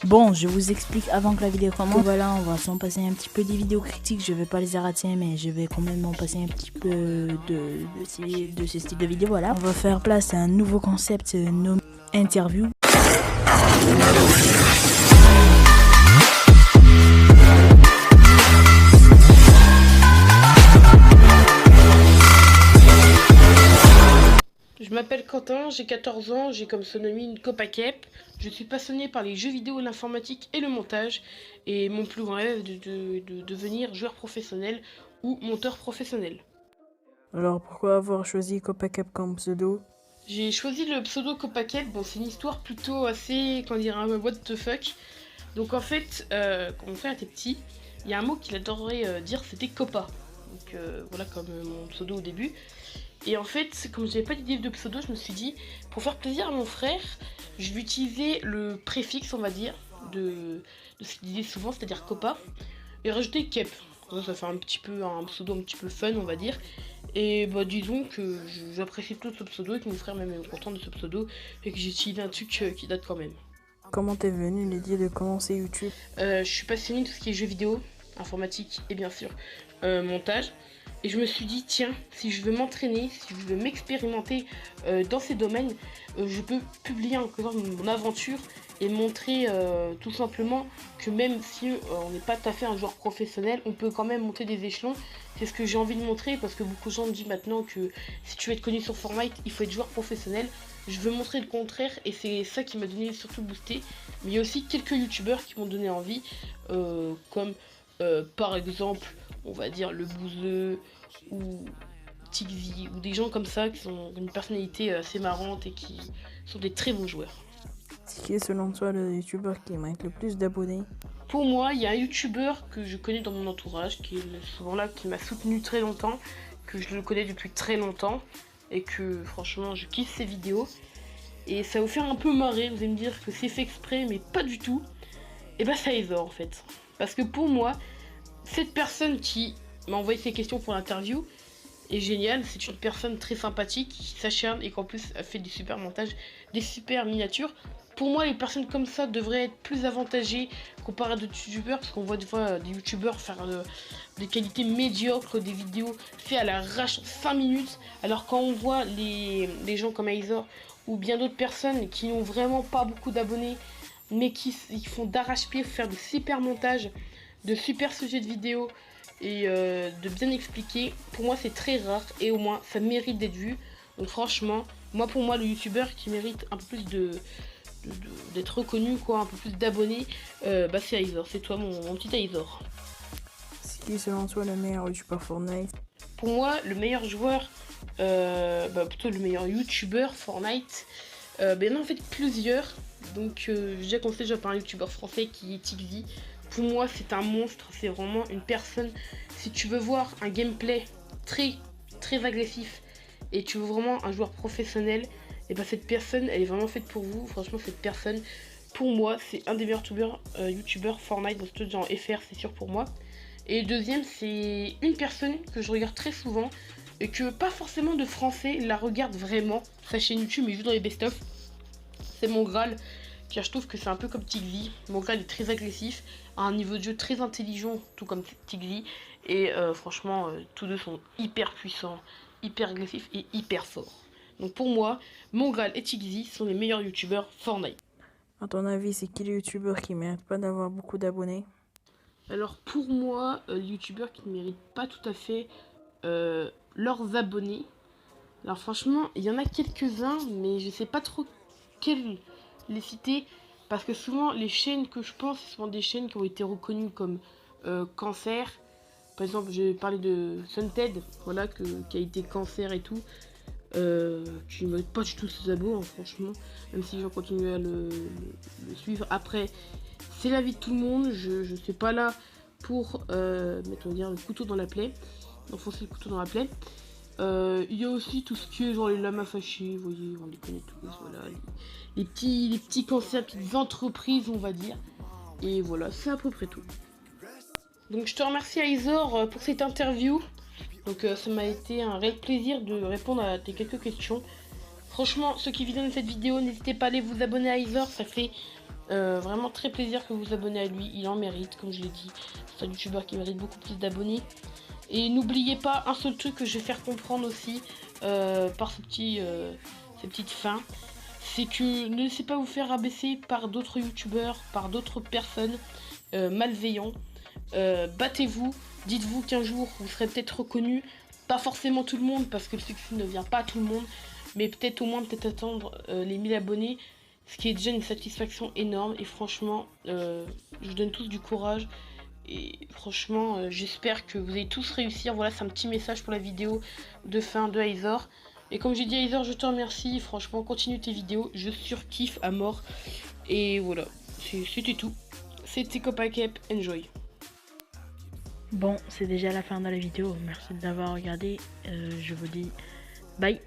Bon, je vous explique avant que la vidéo commence. Voilà, on va s'en passer un petit peu des vidéos critiques. Je vais pas les rater, mais je vais quand même en passer un petit peu de ce style de vidéo. Voilà, on va faire place à un nouveau concept nommé interview. Je m'appelle Quentin, j'ai 14 ans, j'ai comme pseudonyme Copacep. Je suis passionné par les jeux vidéo, l'informatique et le montage. Et mon plus grand rêve est de devenir joueur professionnel ou monteur professionnel. Alors pourquoi avoir choisi Copacap comme pseudo? J'ai choisi le pseudo Copacep, bon c'est une histoire plutôt assez, comment dire, un what the fuck. Donc en fait, quand mon frère était petit, il y a un mot qu'il adorait dire, c'était Copa. Donc voilà comme mon pseudo au début. Et en fait, comme j'avais pas d'idée de pseudo, je me suis dit, pour faire plaisir à mon frère, je vais utiliser le préfixe, on va dire, de ce qu'il disait souvent, c'est-à-dire Copa, et rajouter Kep. Ça fait un petit peu un pseudo un petit peu fun, on va dire. Et bah disons que j'apprécie tout ce pseudo et que mon frère même est content de ce pseudo et que j'ai utilisé un truc qui date quand même. Comment t'es venu l'idée de commencer YouTube? Je suis passionné de tout ce qui est jeux vidéo, informatique et bien sûr montage. Et je me suis dit, tiens, si je veux m'entraîner, si je veux m'expérimenter dans ces domaines, je peux publier encore mon aventure et montrer tout simplement que même si on n'est pas tout à fait un joueur professionnel, on peut quand même monter des échelons. C'est ce que j'ai envie de montrer parce que beaucoup de gens me disent maintenant que si tu veux être connu sur Fortnite, il faut être joueur professionnel. Je veux montrer le contraire et c'est ça qui m'a donné surtout boosté. Mais il y a aussi quelques youtubeurs qui m'ont donné envie, comme par exemple, on va dire le Bouzeux ou Tixi ou des gens comme ça qui ont une personnalité assez marrante et qui sont des très bons joueurs. C'est qui est selon toi le youtubeur qui marque le plus d'abonnés? Pour moi, il y a un youtubeur que je connais dans mon entourage qui est souvent là, qui m'a soutenu très longtemps, que je le connais depuis très longtemps et que franchement je kiffe ses vidéos. Et ça va vous faire un peu marrer, vous allez me dire que c'est fait exprès, mais pas du tout. Et bah c'est Aizor en fait. Parce que pour moi, cette personne qui m'a envoyé ces questions pour l'interview est géniale. C'est une personne très sympathique qui s'acharne et qu'en plus a fait du super montage, des super miniatures. Pour moi, les personnes comme ça devraient être plus avantagées comparé à d'autres youtubeurs, parce qu'on voit des fois des youtubeurs faire des qualités médiocres, des vidéos faites à l'arrache en 5 minutes, alors quand on voit les gens comme Aizor ou bien d'autres personnes qui n'ont vraiment pas beaucoup d'abonnés, mais qui font d'arrache-pied faire de super montages, de super sujets de vidéos et de bien expliquer, pour moi c'est très rare et au moins ça mérite d'être vu. Donc franchement, pour moi le youtubeur qui mérite un peu plus d'être reconnu, quoi, un peu plus d'abonnés, bah c'est Aizor, c'est toi mon petit Aizor. C'est qui selon toi le meilleur youtubeur Fortnite? Pour moi, le meilleur joueur, plutôt le meilleur youtubeur Fortnite, ben non, en fait plusieurs. Donc j'ai déjà commencé déjà par un youtubeur français qui est Tixi. Pour moi c'est un monstre, c'est vraiment une personne. Si tu veux voir un gameplay très très agressif et tu veux vraiment un joueur professionnel, et ben cette personne elle est vraiment faite pour vous. Franchement cette personne, pour moi c'est un des meilleurs youtubeurs Fortnite, donc tout en FR c'est sûr pour moi. Et deuxième, c'est une personne que je regarde très souvent et que pas forcément de français la regarde vraiment. Sa chaîne YouTube, mais juste dans les best-of. C'est mon Graal, car je trouve que c'est un peu comme Tigli. Mon Graal est très agressif, a un niveau de jeu très intelligent, tout comme Tigli. Et franchement, tous deux sont hyper puissants, hyper agressifs et hyper forts. Donc pour moi, mon Graal et Tigli sont les meilleurs youtubeurs Fortnite. À ton avis, c'est qui le youtubeur qui mérite pas d'avoir beaucoup d'abonnés? Alors pour moi, les youtubeurs qui ne méritent pas tout à fait leurs abonnés. Alors franchement, il y en a quelques-uns, mais je sais pas trop quels les citer. Parce que souvent, les chaînes que je pense, ce sont des chaînes qui ont été reconnues comme Cancer. Par exemple, j'ai parlé de Sunted, voilà, qui a été Cancer et tout. Qui ne mérite pas du tout ses abos, hein, franchement. Même si je continue à le suivre. Après, c'est la vie de tout le monde. Je suis pas là pour mettre le couteau dans la plaie. Enfoncer le couteau dans la plaie. Il y a aussi tout ce qui est genre les lamas fâchés, vous voyez, on les connaît tous, voilà. Les petits concepts, les petites entreprises, on va dire. Et voilà, c'est à peu près tout. Donc je te remercie Aizor pour cette interview. Donc ça m'a été un réel plaisir de répondre à tes quelques questions. Franchement, ceux qui visionnent cette vidéo, n'hésitez pas à aller vous abonner à Aizor, ça fait Vraiment très plaisir que vous vous abonnez à lui, il en mérite, comme je l'ai dit. C'est un youtubeur qui mérite beaucoup plus d'abonnés. Et n'oubliez pas un seul truc que je vais faire comprendre aussi par ces petites fins. C'est que ne laissez pas vous faire rabaisser par d'autres youtubeurs, par d'autres personnes malveillants. Battez-vous, dites-vous qu'un jour vous serez peut-être reconnu. Pas forcément tout le monde, parce que le succès ne vient pas à tout le monde. Mais peut-être au moins attendre les 1000 abonnés. Ce qui est déjà une satisfaction énorme. Et franchement, je vous donne tous du courage. Et franchement, j'espère que vous allez tous réussir. Voilà, c'est un petit message pour la vidéo de fin de Aizor. Et comme j'ai dit Aizor, je te remercie. Franchement, continue tes vidéos. Je surkiffe à mort. Et voilà, c'était tout. C'était Copacap. Enjoy. Bon, c'est déjà la fin de la vidéo. Merci d'avoir regardé. Je vous dis bye.